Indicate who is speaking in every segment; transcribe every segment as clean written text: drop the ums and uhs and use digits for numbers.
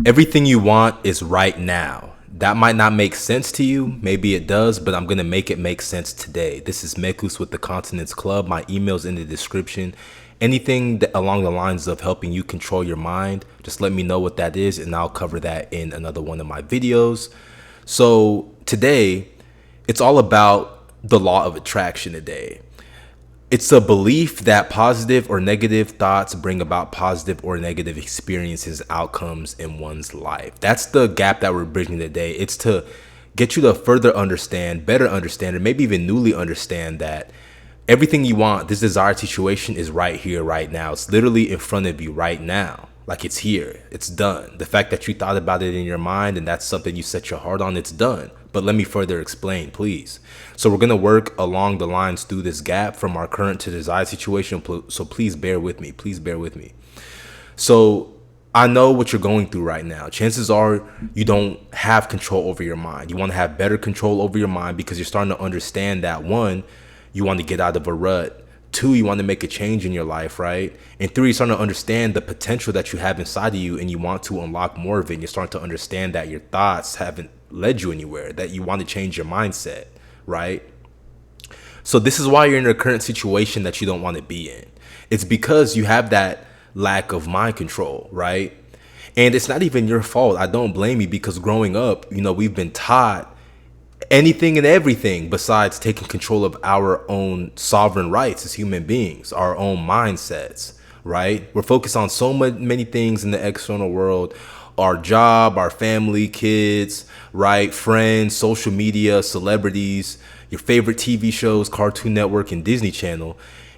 Speaker 1: Everything you want is right now. That might not make sense to you. Maybe it does, but I'm going to make it make sense today. This is Mekus with the Continence Club. My email's in the description. Anything that along the lines of helping you control your mind, just let me know what that is, and I'll cover that in another one of my videos. So today, it's all about the law of attraction today. It's a belief that positive or negative thoughts bring about positive or negative experiences, outcomes in one's life. That's the gap that we're bridging today. It's to get you to further understand, better understand, or maybe even newly understand that everything you want, this desired situation, is right here, right now. It's literally in front of you right now. Like, it's here, it's done. The fact that you thought about it in your mind and that's something you set your heart on, it's done. But let me further explain, please. So we're going to work along the lines through this gap from our current to desired situation. So please bear with me. Please bear with me. So I know what you're going through right now. Chances are you don't have control over your mind. You want to have better control over your mind because you're starting to understand that, one, you want to get out of a rut. Two, you want to make a change in your life, right? And three, you're starting to understand the potential that you have inside of you and you want to unlock more of it. And you're starting to understand that your thoughts haven't led you anywhere, that you want to change your mindset, right? So this is why you're in a current situation that you don't want to be in. It's because you have that lack of mind control, right? And it's not even your fault. I don't blame you because growing up, we've been taught anything and everything besides taking control of our own sovereign rights as human beings, our own mindsets, right? We're focused on so many things in the external world, our job, our family, kids, right? Friends, social media, celebrities, your favorite TV shows, Cartoon Network and Disney Channel.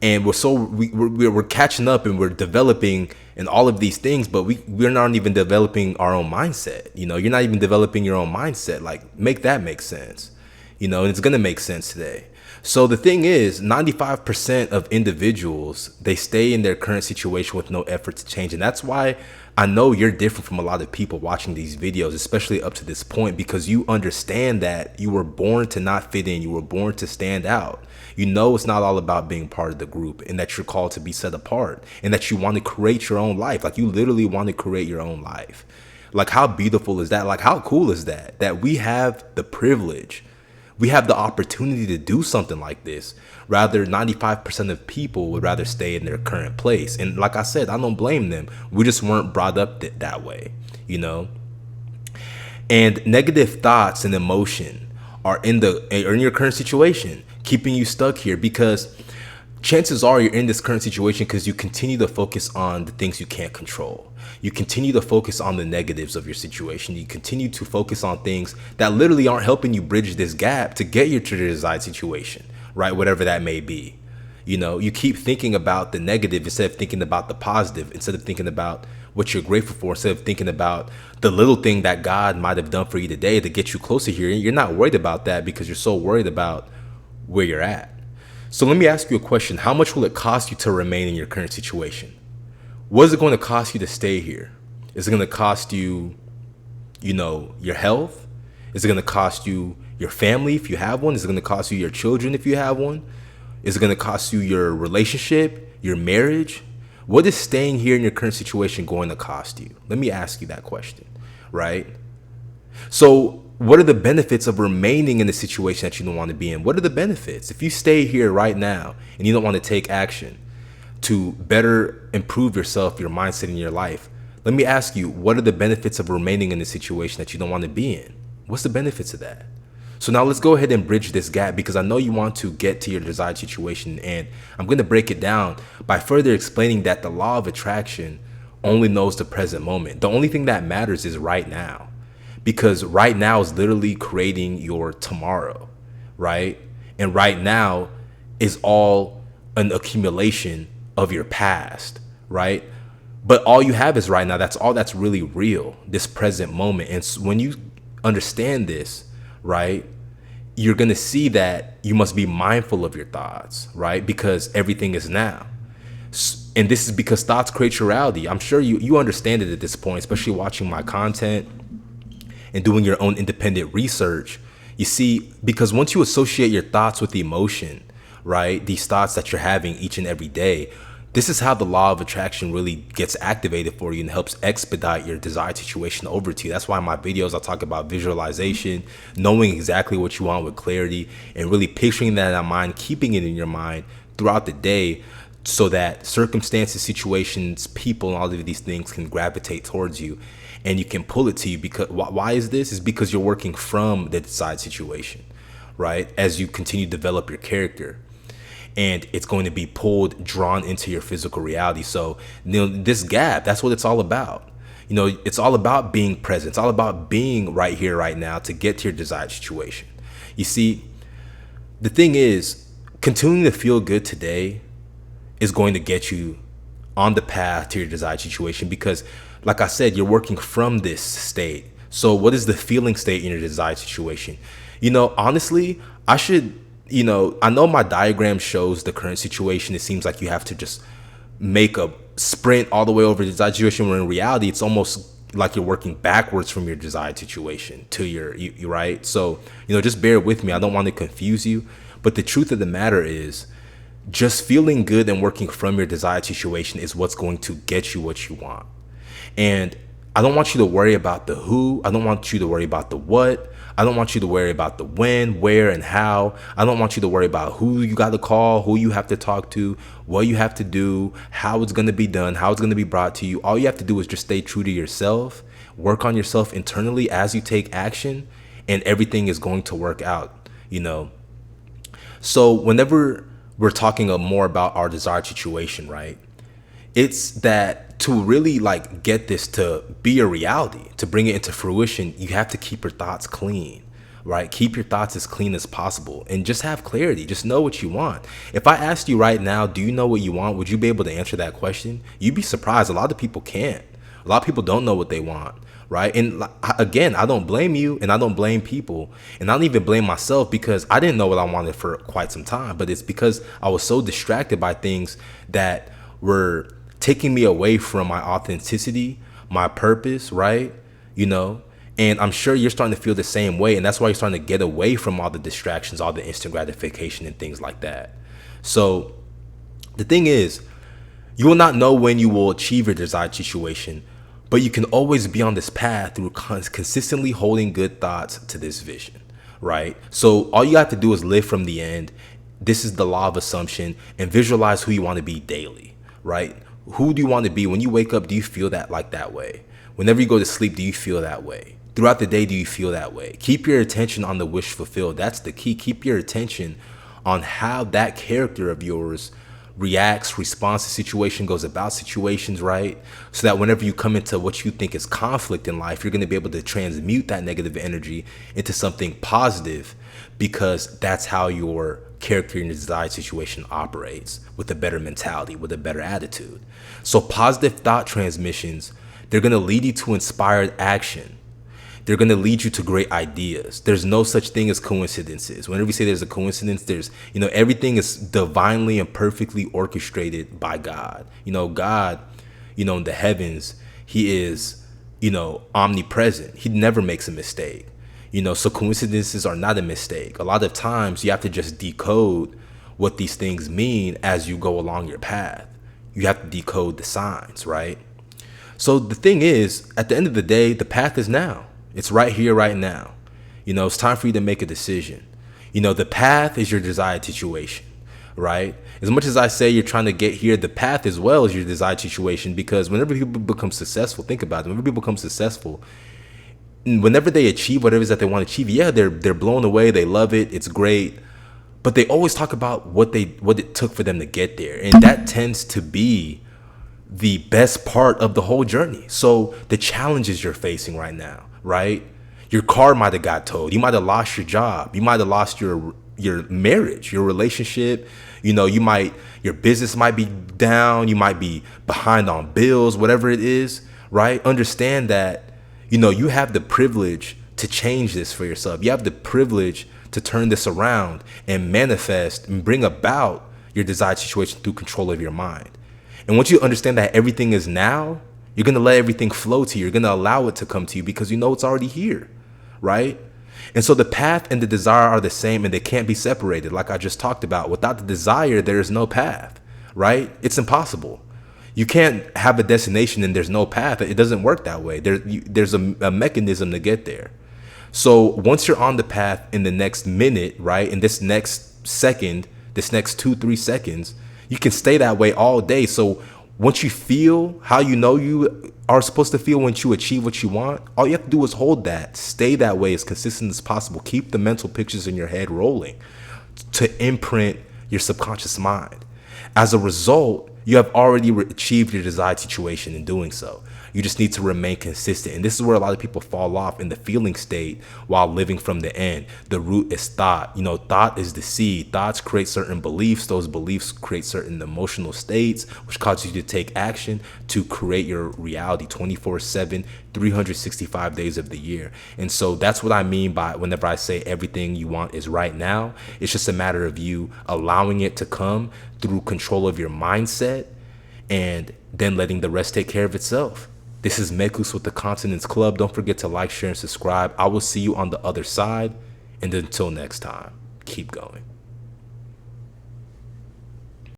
Speaker 1: And we're catching up and we're developing in all of these things, but we're not even developing our own mindset. You're not even developing your own mindset. Like, make that make sense, and it's going to make sense today. So the thing is, 95% of individuals, they stay in their current situation with no effort to change. And that's why I know you're different from a lot of people watching these videos, especially up to this point, because you understand that you were born to not fit in. You were born to stand out. It's not all about being part of the group and that you're called to be set apart and that you want to create your own life. Like, you literally want to create your own life. Like, how beautiful is that? Like, how cool is that? That we have the privilege. We have the opportunity to do something like this. Rather, 95% of people would rather stay in their current place. And like I said, I don't blame them. We just weren't brought up that way, And negative thoughts and emotion are in your current situation, keeping you stuck here because chances are you're in this current situation because you continue to focus on the things you can't control. You continue to focus on the negatives of your situation. You continue to focus on things that literally aren't helping you bridge this gap to get you to the desired situation, right? Whatever that may be. You keep thinking about the negative instead of thinking about the positive, instead of thinking about what you're grateful for, instead of thinking about the little thing that God might have done for you today to get you closer here. You're not worried about that because you're so worried about where you're at. So let me ask you a question. How much will it cost you to remain in your current situation? What is it going to cost you to stay here? Is it going to cost you, your health? Is it going to cost you your family if you have one? Is it going to cost you your children if you have one? Is it going to cost you your relationship, your marriage? What is staying here in your current situation going to cost you? Let me ask you that question, right? So what are the benefits of remaining in the situation that you don't want to be in? What are the benefits? If you stay here right now and you don't want to take action to better improve yourself, your mindset in your life, let me ask you, what are the benefits of remaining in the situation that you don't want to be in? What's the benefits of that? So now let's go ahead and bridge this gap because I know you want to get to your desired situation, and I'm going to break it down by further explaining that the law of attraction only knows the present moment. The only thing that matters is right now, because right now is literally creating your tomorrow, right? And right now is all an accumulation of your past, right? But all you have is right now. That's all that's really real, this present moment. And when you understand this, right, you're going to see that you must be mindful of your thoughts, right? Because everything is now. And this is because thoughts create your reality. I'm sure you understand it at this point, especially watching my content and doing your own independent research. You see, because once you associate your thoughts with emotion, right, these thoughts that you're having each and every day, This is how the law of attraction really gets activated for you and helps expedite your desired situation over to you. That's why in my videos I talk about visualization, knowing exactly what you want with clarity, and really picturing that in your mind, keeping it in your mind throughout the day, so that circumstances, situations, people, and all of these things can gravitate towards you and you can pull it to you. Because why is this? Is because you're working from the desired situation, right? As you continue to develop your character, and it's going to be pulled, drawn into your physical reality. So, this gap, that's what it's all about. It's all about being present. It's all about being right here, right now, to get to your desired situation. You see, the thing is, continuing to feel good today is going to get you on the path to your desired situation, because, like I said, you're working from this state. So what is the feeling state in your desired situation? Honestly, I know my diagram shows the current situation. It seems like you have to just make a sprint all the way over the desired situation, when in reality, it's almost like you're working backwards from your desired situation to you, right? So, just bear with me. I don't want to confuse you, but the truth of the matter is, just feeling good and working from your desired situation is what's going to get you what you want. And I don't want you to worry about the who. I don't want you to worry about the what. I don't want you to worry about the when, where, and how. I don't want you to worry about who you got to call, who you have to talk to, what you have to do, how it's going to be done, how it's going to be brought to you. All you have to do is just stay true to yourself, work on yourself internally as you take action, and everything is going to work out, So whenever we're talking more about our desired situation, right? It's that to really get this to be a reality, to bring it into fruition, you have to keep your thoughts clean, right? Keep your thoughts as clean as possible and just have clarity. Just know what you want. If I asked you right now, do you know what you want? Would you be able to answer that question? You'd be surprised. A lot of people can't. A lot of people don't know what they want, right? And again, I don't blame you, and I don't blame people, and I don't even blame myself, because I didn't know what I wanted for quite some time, but it's because I was so distracted by things that were taking me away from my authenticity, my purpose, right? And I'm sure you're starting to feel the same way, and that's why you're starting to get away from all the distractions, all the instant gratification and things like that. So the thing is, you will not know when you will achieve your desired situation, but you can always be on this path through consistently holding good thoughts to this vision, right? So all you have to do is live from the end. This is the law of assumption, and visualize who you want to be daily, right? Who do you want to be? When you wake up, do you feel that way? Whenever you go to sleep, do you feel that way? Throughout the day, do you feel that way? Keep your attention on the wish fulfilled. That's the key. Keep your attention on how that character of yours reacts, responds to situation, goes about situations, right? So that whenever you come into what you think is conflict in life, you're going to be able to transmute that negative energy into something positive, because that's how your character in the desired situation operates, with a better mentality, with a better attitude. So positive thought transmissions, they're going to lead you to inspired action. They're going to lead you to great ideas. There's no such thing as coincidences. Whenever we say there's a coincidence, there's, everything is divinely and perfectly orchestrated by God. God, in the heavens, he is, omnipresent. He never makes a mistake. So coincidences are not a mistake. A lot of times you have to just decode what these things mean as you go along your path. You have to decode the signs, right? So the thing is, at the end of the day, the path is now. It's right here, right now. It's time for you to make a decision. The path is your desired situation, right? As much as I say you're trying to get here, the path as well is your desired situation, because whenever people become successful, think about it. Whenever people become successful, whenever they achieve whatever it is that they want to achieve, yeah, they're blown away. They love it. It's great. But they always talk about what it took for them to get there. And that tends to be the best part of the whole journey. So the challenges you're facing right now, right? Your car might have got towed. You might have lost your job. You might have lost your marriage, your relationship. Your business might be down. You might be behind on bills, whatever it is, right? Understand that, you have the privilege to change this for yourself. You have the privilege to turn this around and manifest and bring about your desired situation through control of your mind. And once you understand that everything is now, you're going to let everything flow to you. You're going to allow it to come to you, because it's already here, right? And so the path and the desire are the same, and they can't be separated. Like I just talked about, without the desire, there is no path, right? It's impossible. You can't have a destination and there's no path. It doesn't work that way. There's a mechanism to get there. So once you're on the path in the next minute, right, in this next second, this next 2-3 seconds, you can stay that way all day. So once you feel how you know you are supposed to feel once you achieve what you want, all you have to do is hold that, stay that way as consistent as possible. Keep the mental pictures in your head rolling to imprint your subconscious mind. As a result, you have already achieved your desired situation in doing so. You just need to remain consistent. And this is where a lot of people fall off in the feeling state while living from the end. The root is thought. You know, thought is the seed. Thoughts create certain beliefs. Those beliefs create certain emotional states, which cause you to take action to create your reality 24/7, 365 days of the year. And so that's what I mean by whenever I say everything you want is right now. It's just a matter of you allowing it to come through control of your mindset and then letting the rest take care of itself. This is Mekus with the Continence Club. Don't forget to like, share, and subscribe. I will see you on the other side. And until next time, keep going.